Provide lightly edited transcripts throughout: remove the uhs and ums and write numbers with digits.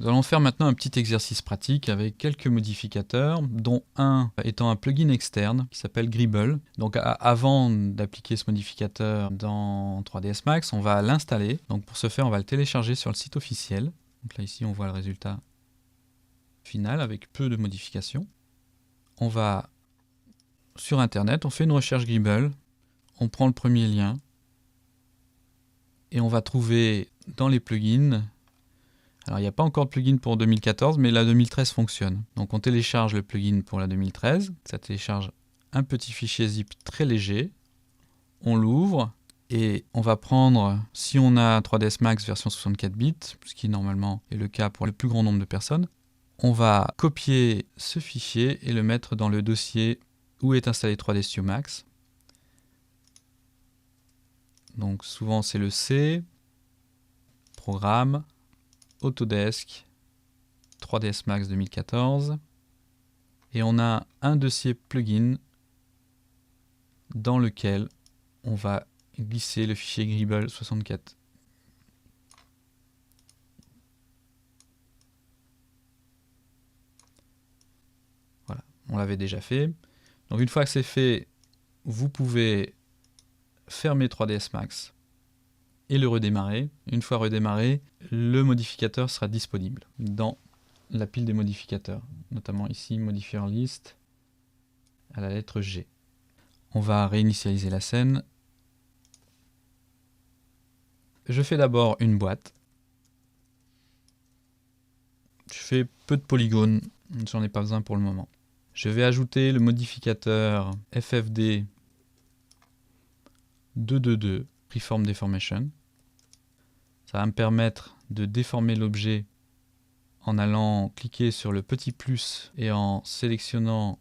Nous allons faire maintenant un petit exercice pratique avec quelques modificateurs, dont un étant un plugin externe qui s'appelle Gribble. Donc avant d'appliquer ce modificateur dans 3ds Max, on va l'installer. Donc pour ce faire, on va le télécharger sur le site officiel. Donc là ici, on voit le résultat final avec peu de modifications. On va sur Internet, on fait une recherche Gribble, on prend le premier lien et on va trouver dans les plugins. Alors, il n'y a pas encore de plugin pour 2014, mais la 2013 fonctionne. Donc, on télécharge le plugin pour la 2013. Ça télécharge un petit fichier zip très léger. On l'ouvre et on va prendre, si on a 3ds Max version 64 bits, ce qui normalement est le cas pour le plus grand nombre de personnes, on va copier ce fichier et le mettre dans le dossier où est installé 3ds Studio Max. Donc, souvent, c'est le C, Programme, Autodesk, 3ds Max 2014, et on a un dossier plugin dans lequel on va glisser le fichier Gribble 64. Voilà, on l'avait déjà fait. Donc une fois que c'est fait, vous pouvez fermer 3ds Max et le redémarrer. Une fois redémarré, le modificateur sera disponible dans la pile des modificateurs, notamment ici, Modifier List, à la lettre G. On va réinitialiser la scène. Je fais d'abord une boîte. Je fais peu de polygones, j'en ai pas besoin pour le moment. Je vais ajouter le modificateur FFD 222, Freeform Deformation. Ça va me permettre de déformer l'objet en allant cliquer sur le petit plus et en sélectionnant,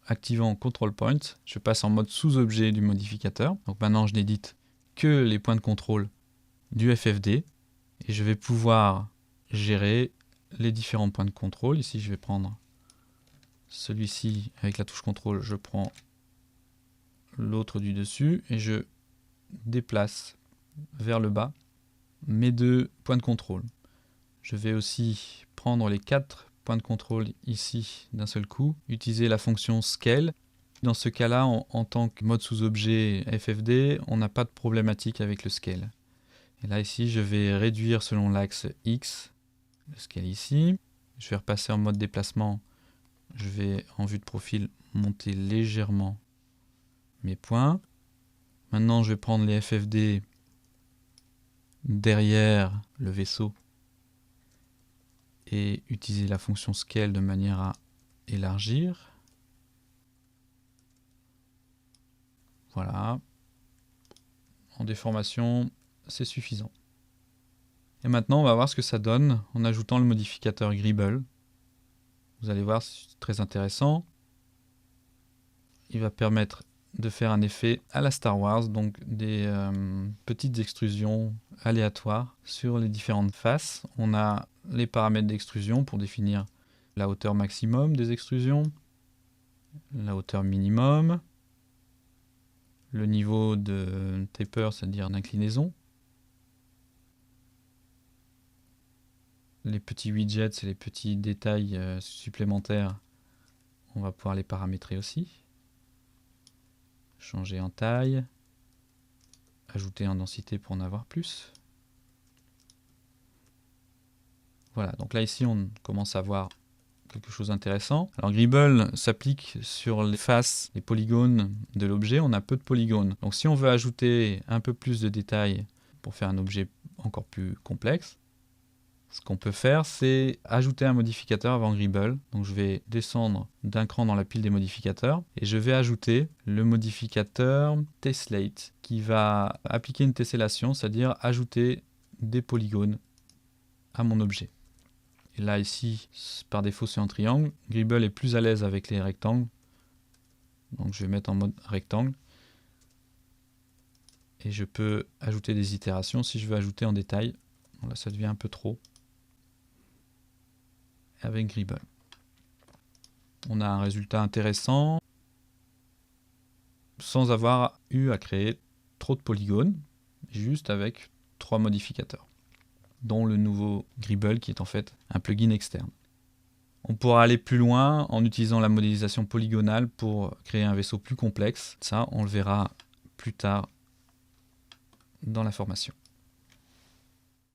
activant Control Point. Je passe en mode sous-objet du modificateur. Donc maintenant, je n'édite que les points de contrôle du FFD et je vais pouvoir gérer les différents points de contrôle. Ici, je vais prendre celui-ci avec la touche contrôle. Je prends l'autre du dessus et je déplace vers le bas mes deux points de contrôle. Je vais aussi prendre les 4 points de contrôle ici d'un seul coup, utiliser la fonction Scale. Dans ce cas-là, en tant que mode sous-objet FFD, on n'a pas de problématique avec le Scale. Et là, ici, je vais réduire selon l'axe X, le Scale ici. Je vais repasser en mode déplacement. Je vais, en vue de profil, monter légèrement mes points. Maintenant, je vais prendre les FFD derrière le vaisseau et utiliser la fonction Scale de manière à élargir. Voilà. En déformation, c'est suffisant. Et maintenant, on va voir ce que ça donne en ajoutant le modificateur Gribble. Vous allez voir, c'est très intéressant. Il va permettre de faire un effet à la Star Wars, donc des petites extrusions aléatoires sur les différentes faces. On a les paramètres d'extrusion pour définir la hauteur maximum des extrusions, la hauteur minimum, le niveau de taper, c'est-à-dire d'inclinaison, les petits widgets et les petits détails supplémentaires, on va pouvoir les paramétrer aussi. Changer en taille, ajouter en densité pour en avoir plus. Voilà, donc là ici on commence à voir quelque chose d'intéressant. Alors Gribble s'applique sur les faces, les polygones de l'objet, on a peu de polygones. Donc si on veut ajouter un peu plus de détails pour faire un objet encore plus complexe, ce qu'on peut faire, c'est ajouter un modificateur avant Gribble. Donc je vais descendre d'un cran dans la pile des modificateurs et je vais ajouter le modificateur Tessellate qui va appliquer une tessellation, c'est-à-dire ajouter des polygones à mon objet. Et là ici, par défaut c'est en triangle. Gribble est plus à l'aise avec les rectangles. Donc je vais mettre en mode rectangle. Et je peux ajouter des itérations si je veux ajouter en détail. Bon, là ça devient un peu trop. Avec Gribble. On a un résultat intéressant sans avoir eu à créer trop de polygones, juste avec 3 modificateurs. dont le nouveau Gribble qui est en fait un plugin externe. On pourra aller plus loin en utilisant la modélisation polygonale pour créer un vaisseau plus complexe. Ça, on le verra plus tard dans la formation.